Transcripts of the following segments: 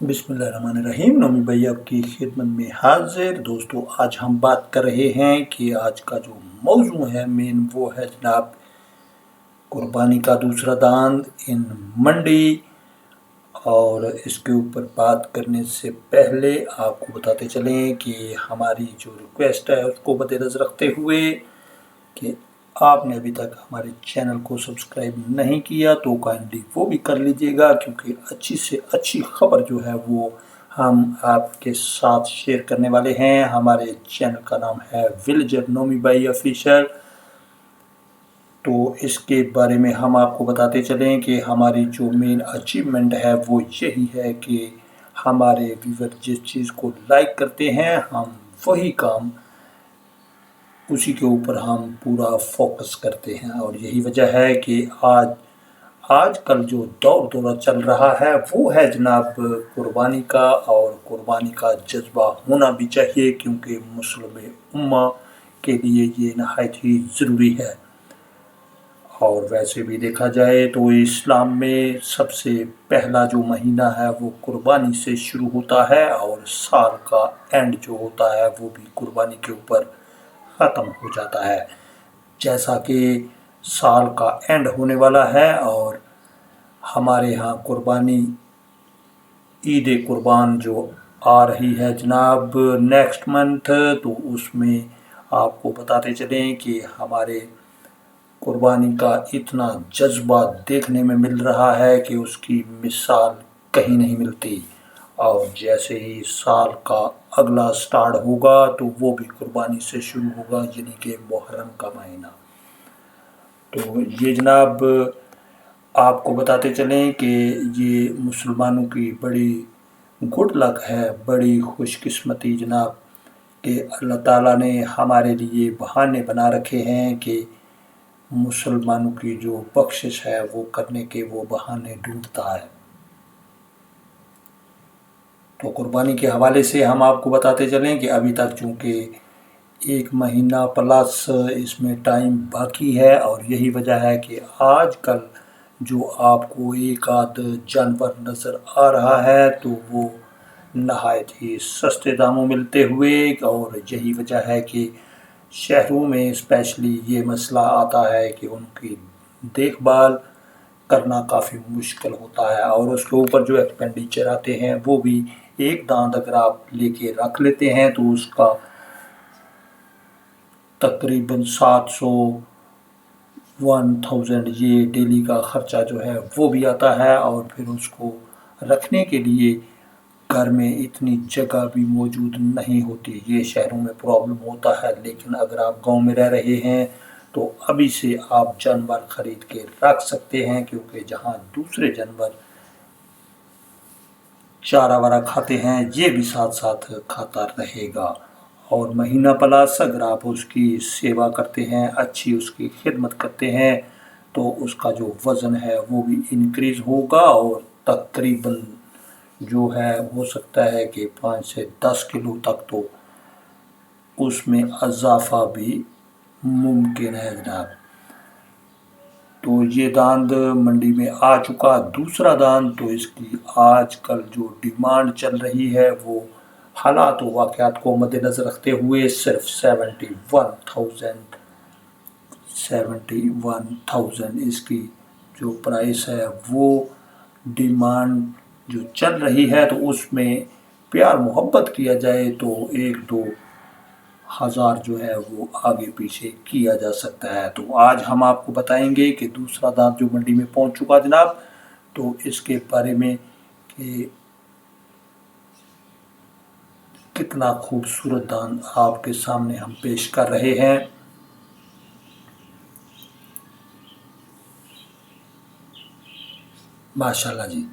बिस्मिल्लाहिर्रहमानिर्रहीम। नोमी भाई आपकी खिदमत में हाजिर। दोस्तों, आज हम बात कर रहे हैं कि आज का जो मौजू है मेन वो है जनाब कुर्बानी का दूसरा दांत इन मंडी। और इसके ऊपर बात करने से पहले आपको बताते चलें कि हमारी जो रिक्वेस्ट है उसको मद्देनज़र रखते हुए कि आपने अभी तक हमारे चैनल को सब्सक्राइब नहीं किया तो काइंडली वो भी कर लीजिएगा, क्योंकि अच्छी से अच्छी खबर जो है वो हम आपके साथ शेयर करने वाले हैं। हमारे चैनल का नाम है विलेजर नोमी भाई ऑफिशियल। तो इसके बारे में हम आपको बताते चलें कि हमारी जो मेन अचीवमेंट है वो यही है कि हमारे व्यूवर जिस चीज़ को लाइक करते हैं हम वही काम उसी के ऊपर हम पूरा फोकस करते हैं। और यही वजह है कि आजकल जो दौरा चल रहा है वो है जनाब कुर्बानी का, और कुर्बानी का जज्बा होना भी चाहिए, क्योंकि मुस्लिम उम्मा के लिए ये नहायत ही ज़रूरी है। और वैसे भी देखा जाए तो इस्लाम में सबसे पहला जो महीना है वो कुर्बानी से शुरू होता है, और साल का एंड जो होता है वो भी कुर्बानी के ऊपर ख़त्म हो जाता है। जैसा कि साल का एंड होने वाला है और हमारे यहाँ कुर्बानी ईद कुर्बान जो आ रही है जनाब नेक्स्ट मंथ, तो उसमें आपको बताते चलें कि हमारे कुर्बानी का इतना जज्बा देखने में मिल रहा है कि उसकी मिसाल कहीं नहीं मिलती। और जैसे ही साल का अगला स्टार्ट होगा तो वो भी कुर्बानी से शुरू होगा, यानी कि मुहर्रम का महीना। तो ये जनाब आपको बताते चलें कि ये मुसलमानों की बड़ी गुड लक है, बड़ी खुशकिस्मती जनाब, कि अल्लाह ताला ने हमारे लिए बहाने बना रखे हैं कि मुसलमानों की जो बख्शिश है वो करने के वो बहाने ढूंढता है। तो कुर्बानी के हवाले से हम आपको बताते चलें कि अभी तक चूँकि 1 महीना प्लस इसमें टाइम बाकी है, और यही वजह है कि आजकल जो आपको एक आध जानवर नज़र आ रहा है तो वो नहायत ही सस्ते दामों मिलते हुए, और यही वजह है कि शहरों में स्पेशली ये मसला आता है कि उनकी देखभाल करना काफ़ी मुश्किल होता है, और उसके ऊपर जो एक्सपेंडिचर आते हैं वो भी, एक दांत अगर आप लेके रख लेते हैं तो उसका तकरीबन 700 1000 ये डेली का ख़र्चा जो है वो भी आता है। और फिर उसको रखने के लिए घर में इतनी जगह भी मौजूद नहीं होती। ये शहरों में प्रॉब्लम होता है, लेकिन अगर आप गांव में रह रहे हैं तो अभी से आप जानवर ख़रीद के रख सकते हैं, क्योंकि जहां दूसरे जानवर चारा वारा खाते हैं ये भी साथ साथ खाता रहेगा। और महीना प्लस अगर आप उसकी सेवा करते हैं, अच्छी उसकी खिदमत करते हैं, तो उसका जो वज़न है वो भी इंक्रीज़ होगा, और तकरीबन जो है हो सकता है कि 5 से 10 किलो तक तो उसमें इजाफा भी मुमकिन है जनाब। तो ये दांत मंडी में आ चुका दूसरा दांत। तो इसकी आजकल जो डिमांड चल रही है वो हालात व वाक़यात को मद्देनज़र रखते हुए सिर्फ 71,000 इसकी जो प्राइस है वो डिमांड जो चल रही है। तो उसमें प्यार मोहब्बत किया जाए तो 1-2 हज़ार जो है वो आगे पीछे किया जा सकता है। तो आज हम आपको बताएंगे कि दूसरा दांत जो मंडी में पहुंच चुका जनाब, तो इसके बारे में कि कितना खूबसूरत दांत आपके सामने हम पेश कर रहे हैं। माशाल्लाह जी,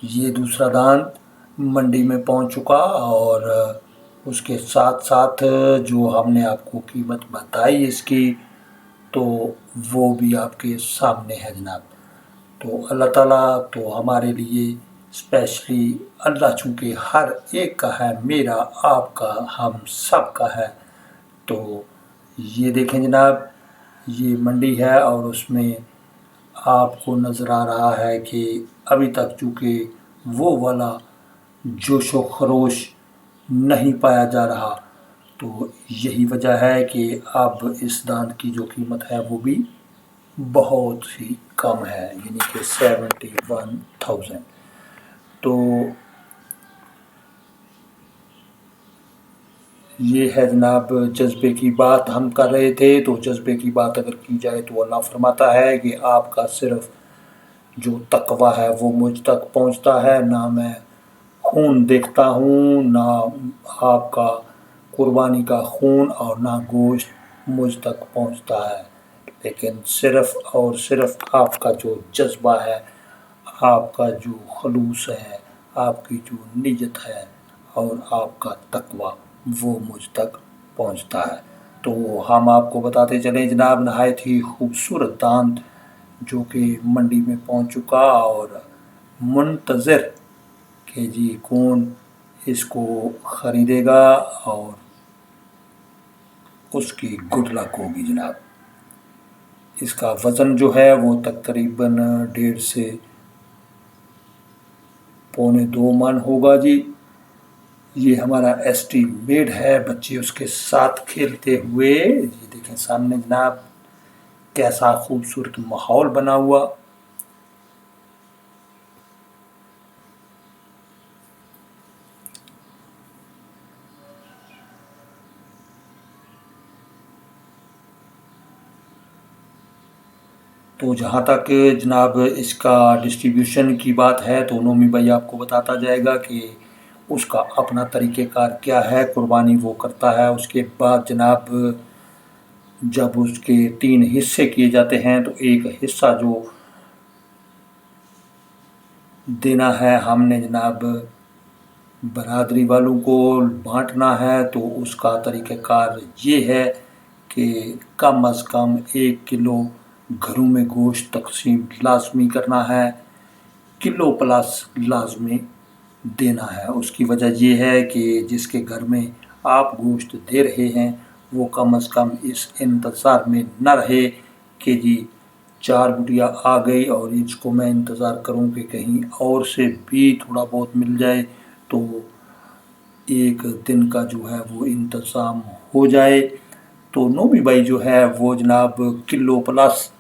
ये दूसरा दांत मंडी में पहुंच चुका, और उसके साथ साथ जो हमने आपको कीमत बताई इसकी तो वो भी आपके सामने है जनाब। तो अल्लाह ताला तो हमारे लिए स्पेशली अल्लाह चूँकि हर एक का है, मेरा आपका हम सब का है। तो ये देखें जनाब, ये मंडी है और उसमें आपको नज़र आ रहा है कि अभी तक चूँकि वो वाला जोश व खरोश नहीं पाया जा रहा। तो यही वजह है कि अब इस दांत की जो कीमत है वो भी बहुत ही कम है, यानी कि 71,000। तो ये है जनाब जज्बे की बात हम कर रहे थे। तो जज्बे की बात अगर की जाए तो अल्लाह फरमाता है कि आपका सिर्फ जो तकवा है वो मुझ तक पहुंचता है, ना मैं खून देखता हूँ, ना आपका कुर्बानी का खून और ना गोश्त मुझ तक पहुंचता है, लेकिन सिर्फ और सिर्फ आपका जो जज्बा है, आपका जो खलूस है, आपकी जो नीयत है और आपका तकवा वो मुझ तक पहुंचता है। तो हम आपको बताते चलें जनाब, नहायत ही खूबसूरत दांत जो कि मंडी में पहुंच चुका और मुंतज़िर कि जी कौन इसको ख़रीदेगा और उसकी गुड लक होगी जनाब। इसका वज़न जो है वो तकरीबन 1.5 से 1.25 मन होगा जी। ये हमारा एस्टीमेट है, बच्चे उसके साथ खेलते हुए। ये देखें सामने जनाब कैसा खूबसूरत माहौल बना हुआ। तो जहाँ तक जनाब इसका डिस्ट्रीब्यूशन की बात है तो नोमी भाई आपको बताता जाएगा कि उसका अपना तरीक़ेकार क्या है, कुर्बानी वो करता है। उसके बाद जनाब जब उसके 3 हिस्से किए जाते हैं तो एक हिस्सा जो देना है हमने जनाब बरादरी वालों को बांटना है। तो उसका तरीक़ेकार ये है कि कम अज़ कम 1 किलो घरों में गोश्त तकसीम लाजमी करना है, किलो प्लस लाजमी देना है। उसकी वजह ये है कि जिसके घर में आप गोश्त दे रहे हैं वो कम अज़ कम इस इंतज़ार में न रहे कि जी 4 गुटिया आ गई और इसको मैं इंतज़ार करूं कि कहीं और से भी थोड़ा बहुत मिल जाए, तो एक दिन का जो है वो इंतज़ाम हो जाए। तो नोमी भाई जो है वो जनाब किलो प्लस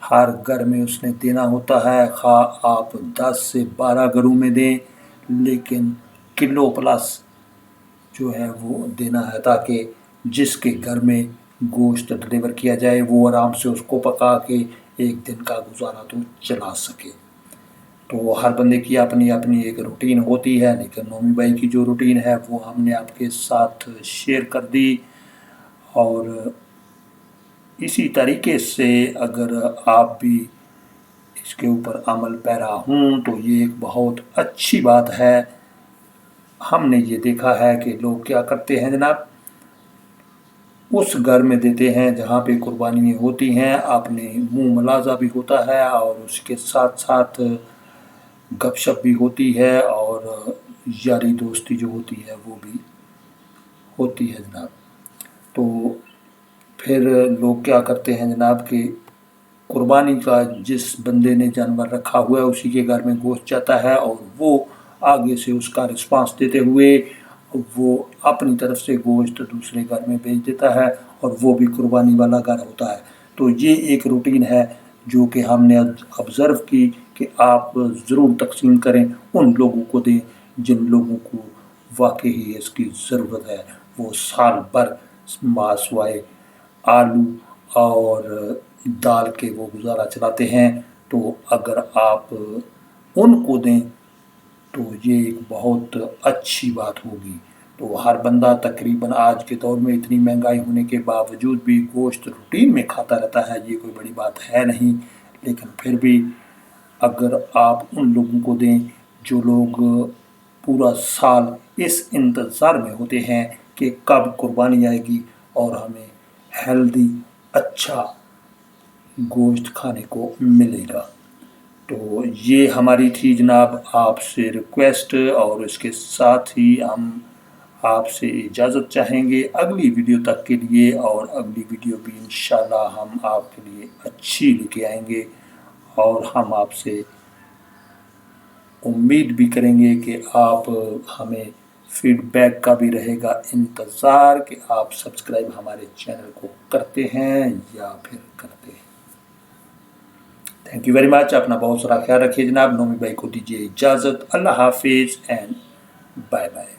हर घर में उसने देना होता है, खा आप 10 से 12 घरों में दें, लेकिन किलो प्लस जो है वो देना है ताकि जिसके घर में गोश्त डिलीवर किया जाए वो आराम से उसको पका के एक दिन का गुजारा तो चला सके। तो हर बंदे की अपनी अपनी एक रूटीन होती है, लेकिन नोमी भाई की जो रूटीन है वो हमने आपके साथ शेयर कर दी। और इसी तरीके से अगर आप भी इसके ऊपर अमल पैरा हूँ तो ये एक बहुत अच्छी बात है। हमने ये देखा है कि लोग क्या करते हैं जनाब, उस घर में देते हैं जहाँ पे कुर्बानी होती हैं, अपने मुँह मलाजा भी होता है और उसके साथ साथ गपशप भी होती है और यारी दोस्ती जो होती है वो भी होती है जनाब। तो फिर लोग क्या करते हैं जनाब कि कुर्बानी का जिस बंदे ने जानवर रखा हुआ है उसी के घर में गोश्त जाता है और वो आगे से उसका रिस्पांस देते हुए वो अपनी तरफ से गोश्त दूसरे घर में भेज देता है और वो भी कुर्बानी वाला घर होता है। तो ये एक रूटीन है जो कि हमने ऑब्ज़र्व की कि आप ज़रूर तकसीम करें, उन लोगों को दें जिन लोगों को वाकई ही इसकी ज़रूरत है। वो साल भर मासवाए आलू और दाल के वो गुजारा चलाते हैं, तो अगर आप उनको दें तो ये एक बहुत अच्छी बात होगी। तो हर बंदा तकरीबन आज के दौर में इतनी महंगाई होने के बावजूद भी गोश्त रूटीन में खाता रहता है, ये कोई बड़ी बात है नहीं। लेकिन फिर भी अगर आप उन लोगों को दें जो लोग पूरा साल इस इंतज़ार में होते हैं कि कब कुर्बानी आएगी और हमें हेल्दी अच्छा गोश्त खाने को मिलेगा। तो ये हमारी थी जनाब आपसे रिक्वेस्ट, और इसके साथ ही हम आपसे इजाज़त चाहेंगे अगली वीडियो तक के लिए। और अगली वीडियो भी इंशाल्लाह हम आपके लिए अच्छी लेके आएंगे और हम आपसे उम्मीद भी करेंगे कि आप हमें फीडबैक का भी रहेगा इंतज़ार कि आप सब्सक्राइब हमारे चैनल को करते हैं या फिर करते हैं। Thank you very much. अपना बहुत सारा ख्याल रखिए जनाब। नोमी भाई को दीजिए इजाज़त। अल्लाह हाफिज़ एंड बाय बाय।